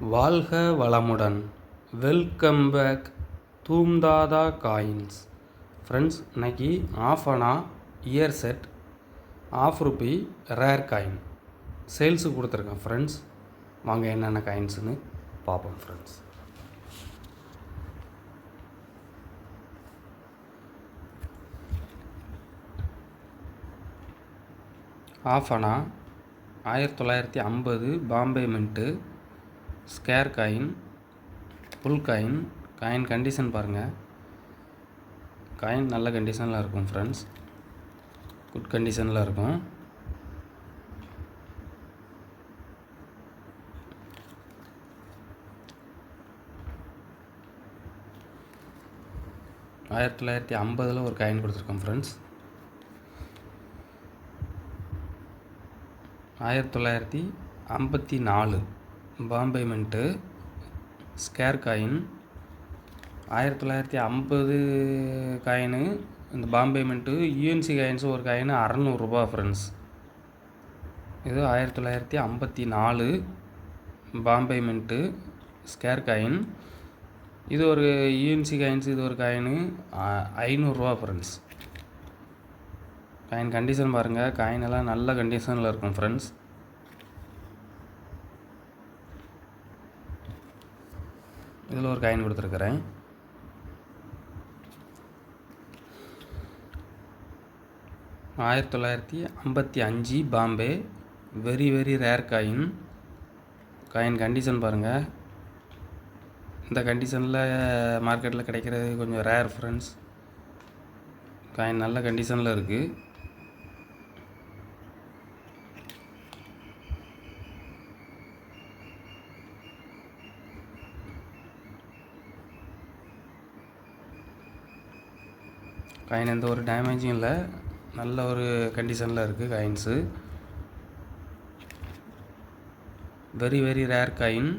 வாழ்க வளமுடன். Welcome back தூம்தாதா காயின்ஸ். ஃப்ரெண்ட்ஸ், இன்னைக்கு half anna year set ₹1 rare coin சேல்ஸுக்கு கொடுத்துருக்கேன் ஃப்ரெண்ட்ஸ். வாங்க என்னென்ன காயின்ஸுன்னு பார்ப்போம் ஃப்ரெண்ட்ஸ். ஆஃப் அனா 1950 Bombay mint square coin, full coin. Coin condition பாருங்கள். காயின் நல்ல கண்டிஷனில் இருக்கும் ஃப்ரெண்ட்ஸ், குட் கண்டிஷனில் இருக்கும். ₹1950 ஒரு காயின் கொடுத்துருக்கோம் friends. 1954 Bombay mint square coin. 1950 coin இந்த பாம்பே மின்ட்டு யூஎன்சி காயின்ஸு ஒரு காயின் ₹600 ஃப்ரெண்ட்ஸ். இது 1954 பாம்பே மின்ட்டு ஸ்கேர் காயின். இது ஒரு யூஎன்சி காயின்ஸ், இது ஒரு காயின் ₹500 ஃப்ரெண்ட்ஸ். காயின் கண்டிஷன் பாருங்கள். காயின் எல்லாம் நல்ல கண்டிஷனில் இருக்கும் ஃப்ரெண்ட்ஸ். இதில் ஒரு காயின் கொடுத்துருக்குறேன். $1955 Bombay very rare coin. Coin condition பாருங்கள். இந்த கண்டிஷனில் மார்க்கெட்டில் கிடைக்கிறது கொஞ்சம் ரேர் ஃப்ரெண்ட்ஸ். காயின் நல்ல கண்டிஷனில் இருக்குது. காயின் எந்த ஒரு டேமேஜும் இல்லை, நல்ல ஒரு கண்டிஷனில் இருக்குது coins. Very rare coin,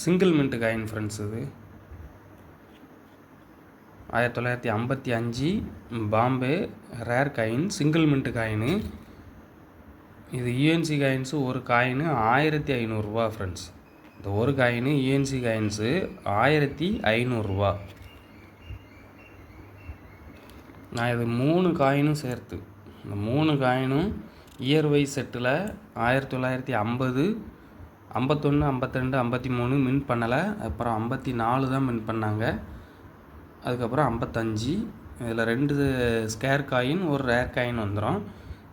single mint coin friends. இது 1955 Bombay rare coin, single mint coin. இது யூஎன்சி காயின்ஸு ஒரு காயின் ₹1500 ஃப்ரெண்ட்ஸ். இந்த ஒரு காயின் யூஎன்சி காயின்ஸு ₹1500. நான் இது 3 காயினும் சேர்த்து, இந்த 3 காயினும் இயர் வைஸ் செட்டில் 1950, 51, 52, 53 மின் பண்ணலை. அப்புறம் 54 தான் மின் பண்ணாங்க. அதுக்கப்புறம் 55. இதில் 2 ஸ்கேர் காயின், ஒரு ரேர் காயின் வந்துடும்.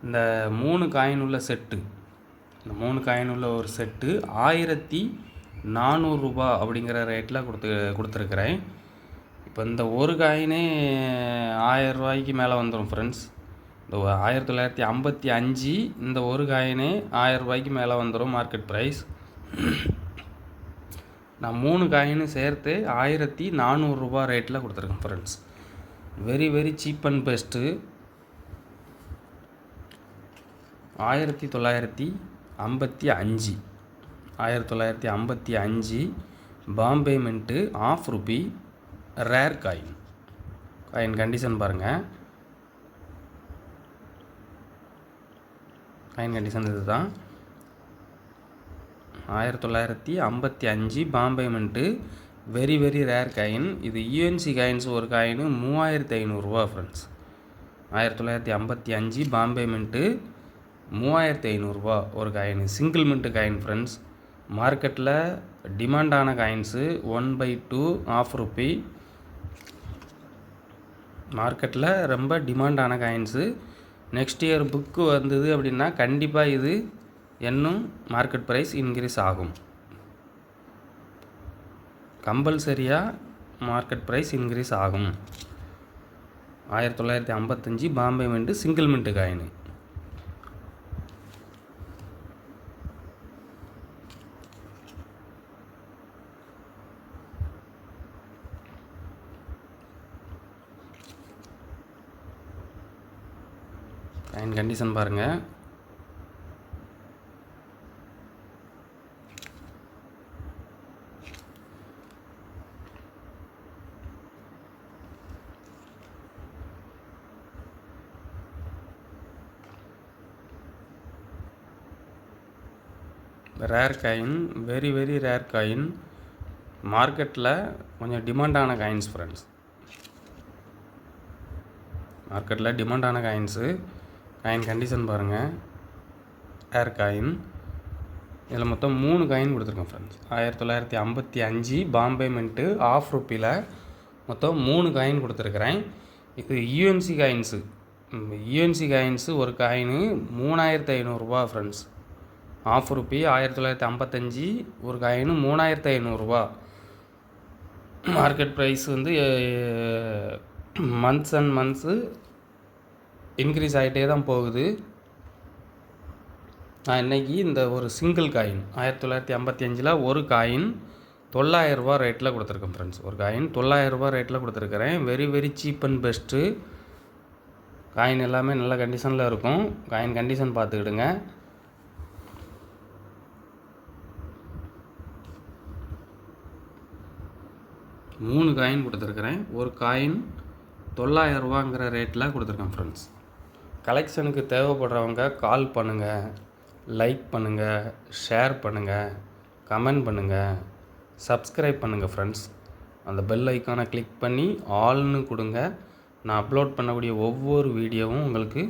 இந்த 3 காயின் உள்ள செட்டு, இந்த 3 காயின் உள்ள ஒரு செட்டு ₹1400 அப்படிங்கிற ரேட்டில் கொடுத்துருக்குறேன். இப்போ இந்த ஒரு காயினே ₹1000 மேலே வந்துடும் ஃப்ரெண்ட்ஸ். இந்த 1955 இந்த ஒரு காயினே ₹1000 மேலே வந்துடும் மார்க்கெட் ப்ரைஸ். நான் 3 காயினும் சேர்த்து ₹1400 ரேட்டில் கொடுத்துருக்கேன் friends. Very cheap and best. 1955 Bombay mint ₹1 rare coin. Coin condition பாருங்கள். காயின் கண்டிஷன் இது தான். 1955 Bombay mint very rare coin. இது யூஎன்சி காயின்ஸ் ஒரு காயின் ₹3500 ஃப்ரெண்ட்ஸ். 1955 பாம்பே மின்ட்டு ₹3500 ஒரு coin, single mint coin friends. மார்க்கெட்டில் டிமாண்டான காயின்ஸு 1/2 ₹1. மார்க்கெட்டில் ரொம்ப டிமாண்டான காயின்ஸு. நெக்ஸ்ட் இயர் புக்கு வந்தது அப்படின்னா கண்டிப்பாக இது இன்னும் மார்க்கெட் ப்ரைஸ் இன்க்ரீஸ் ஆகும். கம்பல்சரியாக மார்க்கெட் ப்ரைஸ் இன்க்ரீஸ் ஆகும். 1955 Bombay mint single mint coin. Coin condition பாருங்கள். Rare coin, very very rare coin. மார்க்கெட்டில் கொஞ்சம் டிமாண்டான காயின்ஸ் ஃப்ரெண்ட்ஸ். மார்க்கெட்டில் டிமாண்டான காயின்ஸு. காயின் கண்டிஷன் பாருங்கள். Rare coin. இதில் மொத்தம் 3 காயின் கொடுத்துருக்கேன் ஃப்ரெண்ட்ஸ். 1955 பாம்பே மின்ட்டு ஆஃப் ருப்பியில் மொத்தம் 3 காயின் கொடுத்துருக்குறேன். இது யூஎன்சி காயின்ஸு. யூஎன்சி காயின்ஸு ஒரு காயினு 3500 ஃப்ரெண்ட்ஸ். ஆஃப் ருப்பி 1955 ஒரு காயின் 3500. மார்க்கெட் ப்ரைஸ் வந்து மந்த்ஸ் அண்ட் மந்த்ஸு இன்க்ரீஸ் ஆகிட்டே தான் போகுது. நான் இன்றைக்கி இந்த ஒரு சிங்கிள் காயின் 1955 ஒரு காயின் 900 ரேட்டில் கொடுத்துருக்கேன் ஃப்ரெண்ட்ஸ். ஒரு காயின் 900 ரேட்டில் கொடுத்துருக்குறேன். Very very cheap and best. Coin எல்லாமே நல்ல கண்டிஷனில் இருக்கும். காயின் கண்டிஷன் பார்த்துக்கிடுங்க. மூணு காயின் கொடுத்துருக்குறேன். ஒரு காயின் 900 ரேட்டில் கொடுத்துருக்கேன் ஃப்ரெண்ட்ஸ். கலெக்ஷனுக்கு தேவைப்படுறவங்க கால் பண்ணுங்கள், லைக் பண்ணுங்கள், ஷேர் பண்ணுங்கள், கமெண்ட் பண்ணுங்கள், சப்ஸ்கிரைப் பண்ணுங்கள் ஃப்ரெண்ட்ஸ். அந்த பெல் ஐக்கானை கிளிக் பண்ணி ஆல்னு கொடுங்க. நான் அப்லோட் பண்ணக்கூடிய ஒவ்வொரு வீடியோவும் உங்களுக்கு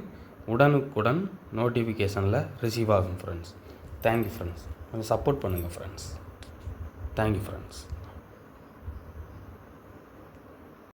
உடனுக்குடன் நோட்டிஃபிகேஷனில் ரிசீவ் ஆகும் ஃப்ரெண்ட்ஸ். Thank you friends. கொஞ்சம் சப்போர்ட் பண்ணுங்கள் ஃப்ரெண்ட்ஸ். Thank you friends.